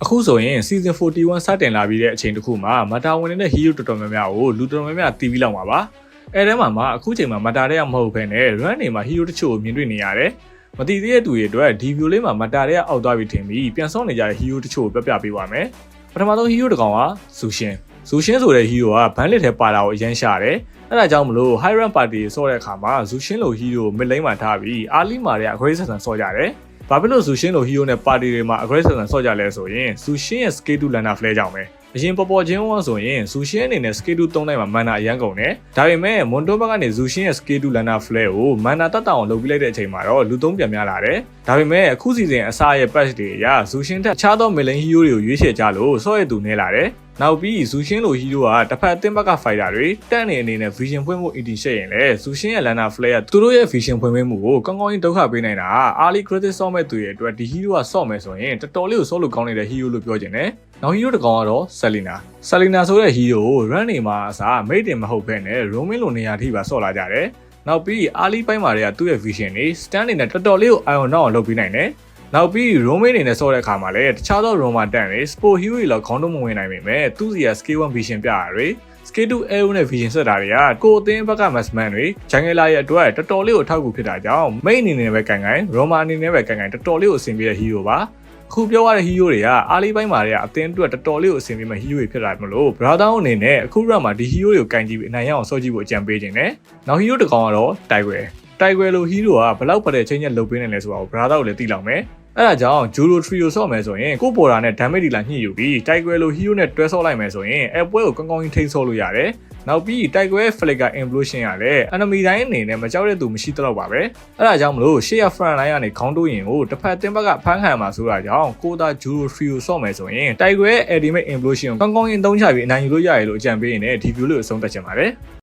အခုဆိုရင် Season 41 စတင်လာပြီးတဲ့အချိန်တစ်ခုမှာမတာဝင်နေတဲ့ hero တော်တော်များများကိုလူတော်တော်များများတီးပြီးလောက်မှာပါ။အဲထဲမှာအခုချိန်မှာမတာတွေကမဟုတ်ဘဲနဲ့ run တွေမှာ hero တချို့ကိုမြင်တွေ့နေရတယ်။မတီးသေးတဲ့သူတွေအတွက်ဒီ view လေးမှာမတာတွေကအောက်သွားပြီးထင်ပြီးပြန်ဆော့နေကြတဲ့ hero တချို့ကိုပြပေးပါမယ်။ပထမဆုံး hero တစ်ကောင်က Zushin ဆိုတဲ့ hero ကဘန်းလစ်ထဲပါတာကိုအရန်ရှာတယ်။အဲဒါကြောင့်မလို့ high rank party ဆော့တဲ့အခါမှာ Zushin လို hero ကို mid lane မှာထားပြီး early မှာတွေက aggressive ဆော့ကြတယ်။ဘာဖြစ်လို့ Zushin လို hero နဲ့ party တွေမှာ aggressive ဆော့ကြလဲဆိုရင် Zushin ရဲ့ skill 2 lana flare ကြောင့်ပဲအရင်ပေါ်ချင်းဝန်းဆိုရင် Zushin အနေနဲ့ skill 2 3တိုင်းမှာ mana အရန်ကုန်တယ်ဒါပေမဲ့ Mondo ဘက်ကနေ Zushin ရဲ့ skill 2 lana flare ကို mana တက်တောင်လုပ်ပြလိုက်တဲ့အချိန်မှာတော့လူသုံးပြန်များလာတယ်ဒါပေမဲ့အခုစီစဉ်အစားရဲ့ patch တွေအရ Zushin ထက်အခြားသော main hero တွေကိုရွေးချယ်ကြလို့ဆော့ရသူနေလာတယ်နောက်ပြီး Zushin လို hero ကတစ်ဖက်အသင်းဘက်က fighter တွေတန့်နေအနေနဲ့ vision ဖွင့်ဖို့ initiate ရင်လည်း Zushin ရဲ့ lana flare ကသူတို့ရဲ့ vision ဖွင့်ပေးမှုကိုကောင်းကောင်းကြီးဒုက္ခပေးနိုင်တာ early critic ဆော့မဲ့သူရဲ့အတွက်ဒီ hero ကဆော့မယ်ဆိုရင်တော်တော်လေးကိုဆော့လို့ကောင်းနေတဲ့ hero လို့ပြောချင်တယ်နောက် hero တစ်ကောင်ကတော့ Selena ဆိုတဲ့ hero ကို run နေမှာအစား mate တင်မဟုတ်ဘဲနဲ့ roaming လိုနေရာထိပါဆော့လာကြတယ်နောက်ပြီး early ပိုင်းမှာတည်းကသူ့ရဲ့ vision တွေ stand နေနဲ့တော်တော်လေးကို ion နောက်အောင်လုပ်ပေးနိုင်တယ်နောက်ပြီး roaming နေနဲ့ဆော့တဲ့အခါမှာလည်းတခြားသော Roma တန်တွေ sport hero တွေလောက်ခေါင်းတော့မဝင်နိုင်ပေမဲ့သူ့စီက skill 1 vision ပြရတယ် skill 2 arrow နဲ့ vision ဆက်တာတွေကကိုအသင်းဘက်က massman တွေဂျန်ဂလာရဲ့အတွက်တော်တော်လေးကိုအထောက်အကူဖြစ်တာကြောင့် main အနေနဲ့ပဲကန် Roma အနေနဲ့ပဲကန်တော်တော်လေးကိုအဆင်ပြေတဲ့ hero ပါအခုပြောရတဲ့ hero တွေကအားလေးပိုင်းမှာတွေကအသင်းအတွက်တော်တော်လေးကိုအဆင်ပြေမဲ့ hero တွေဖြစ်လာမလို့ brother အနေနဲ့အခု run မှာဒီ hero တွေကိုကန်ကြည့်ပြီးအနိုင်ရအောင်ဆော့ကြည့်ဖို့အကြံပေးခြင်းနဲ့နောက် hero တစ်ကောင်ကတော့ Tiger လို hero ကဘလောက်ပတ်တဲ့ချင်းချက်လုပ်ပေးနေလဲဆိုတာကို brother ကိုလည်းသိလောက်မယ်အဲ့ဒါကြောင့် Juro Trio ဆော့မယ်ဆိုရင်ကိုပေါ်တာနဲ့ damage ဒီလာညှိယူပြီး Tiger လို hero နဲ့တွဲဆော့လိုက်မယ်ဆိုရင်အပွဲကိုကောင်းကောင်းကြီးထိန်းဆော့လို့ရတယ်နောက်ပြီး Tiger ရဲ့ flicker implosion ကလည်း enemy တိုင်းအနေနဲ့မကြောက်တဲ့သူမရှိတော့ပါပဲအဲ့ဒါကြောင့်မလို့ရှေ့ရ front line ကနေခေါင်းတိုးရင်ကိုတစ်ဖက်တင်းဘက်ကဖမ်းခံမှာဆိုတာကြောင့်ကိုသာ Juro Trio ဆော့မယ်ဆိုရင် Tiger ရဲ့ ultimate implosion ကိုကောင်းကောင်းကြီးအသုံးချပြီးအနိုင်ယူလို့ရတယ်လို့အကြံပေးနေတယ်ဒီ view လေးကိုအဆုံးသတ်ချင်ပါတယ်